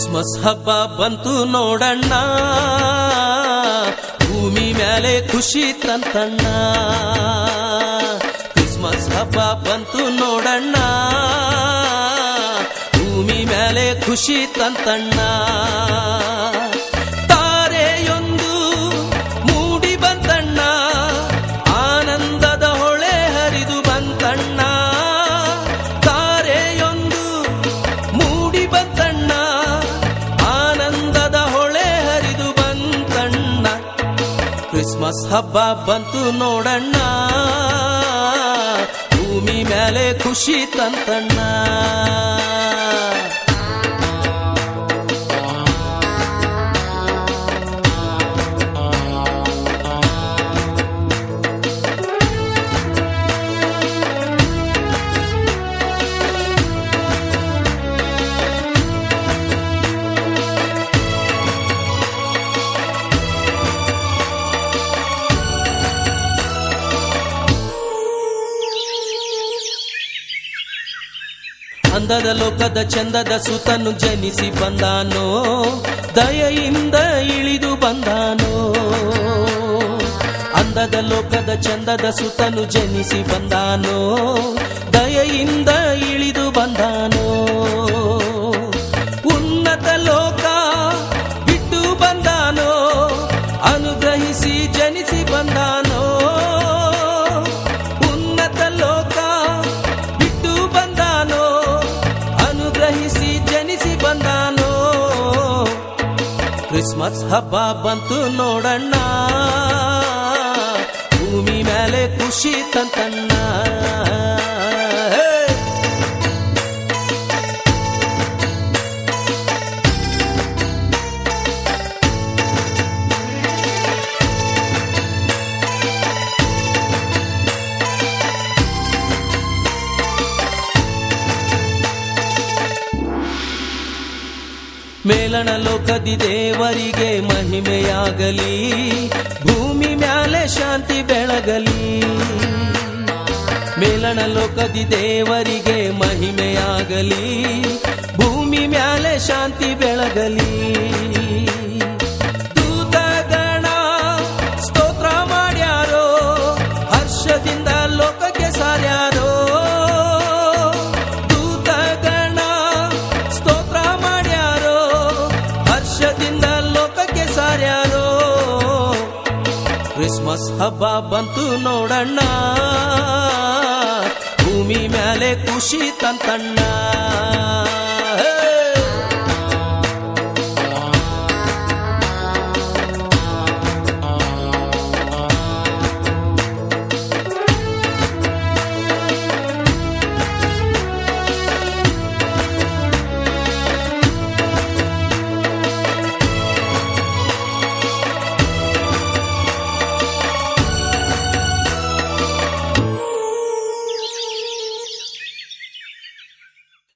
Christmas ಹಬ್ಬ ಬಂತು ನೋಡಣ್ಣ, ಭೂಮಿ ಮೇಲೆ ಖುಷಿ ತಂತಣ್ಣ. ಕ್ರಿಸ್ಮಸ್ ಹಬ್ಬ ಬಂತು ನೋಡಣ್ಣ, ಭೂಮಿ ಮೇಲೆ ಖುಷಿ ತಂತಣ್ಣ. ತಾರೆಯೊಂದು ಮೂಡಿ ಬಂತಣ್ಣ, ಆನಂದದ ಹೊಳೆ ಹರಿದು ಬಂತಣ್ಣ. ತಾರೆಯೊಂದು ಮೂಡಿ ಬಂತಣ್ಣ, ಆನಂದದ ಹೊಳೆ ಹರಿದು ಬಂತಣ್ಣ. ಕ್ರಿಸ್ಮಸ್ ಹಬ್ಬ ಬಂತು ನೋಡಣ್ಣ, ಭೂಮಿ ಮೇಲೆ ಖುಷಿ ತಂತಣ್ಣ. ಅಂದದ ಲೋಕದ ಚಂದದ ಸುತನು ಜನಿಸಿ ಬಂದಾನೋ, ದಯೆಯಿಂದ ಇಳಿದು ಬಂದಾನೋ. ಅಂದದ ಲೋಕದ ಚಂದದ ಸುತನು ಜನಿಸಿ ಬಂದಾನೋ, ದಯೆಯಿಂದ ಇಳಿದು ಬಂದಾನೋ. ಉನ್ನತ ಲೋಕ ಬಿಟ್ಟು ಬಂದಾನೋ, ಅನುಗ್ರಹಿಸಿ ಜನಿಸಿ ಬಂದಾನೋ. ಉನ್ನತ ಲೋಕ ಬಿಟ್ಟು ಬಂದಾನೋ, ಅನುಗ್ರಹಿಸಿ ಜನಿಸಿ ಬಂದಾನೋ. ಕ್ರಿಸ್ಮಸ್ ಹಬ್ಬ ಬಂತು ನೋಡಣ್ಣ, ಭೂಮಿ ಮೇಲೆ ಖುಷಿ ತಂತಣ್ಣ. ಮೇಲಣ ಲೋಕದಿ ದೇವರಿಗೆ ಮಹಿಮೆಯಾಗಲಿ, ಭೂಮಿ ಮ್ಯಾಲೆ ಶಾಂತಿ ಬೆಳಗಲಿ. ಮೇಲಣ ಲೋಕದಿ ದೇವರಿಗೆ ಮಹಿಮೆಯಾಗಲಿ, ಭೂಮಿ ಮ್ಯಾಲೆ ಶಾಂತಿ ಬೆಳಗಲಿ. ದೂತಗಣ ಸ್ತೋತ್ರ ಮಾಡ್ಯಾರೋ, ಹರ್ಷದಿಂದ ಲೋಕಕ್ಕೆ ಸಾರ್ಯಾರೋ. ಲೋಕಕ್ಕೆ ಸಾರ್ಯಾರೋ. ಕ್ರಿಸ್ಮಸ್ ಹಬ್ಬ ಬಂತು ನೋಡಣ್ಣ, ಭೂಮಿ ಮೇಲೆ ಖುಷಿ ತಂತಣ್ಣ.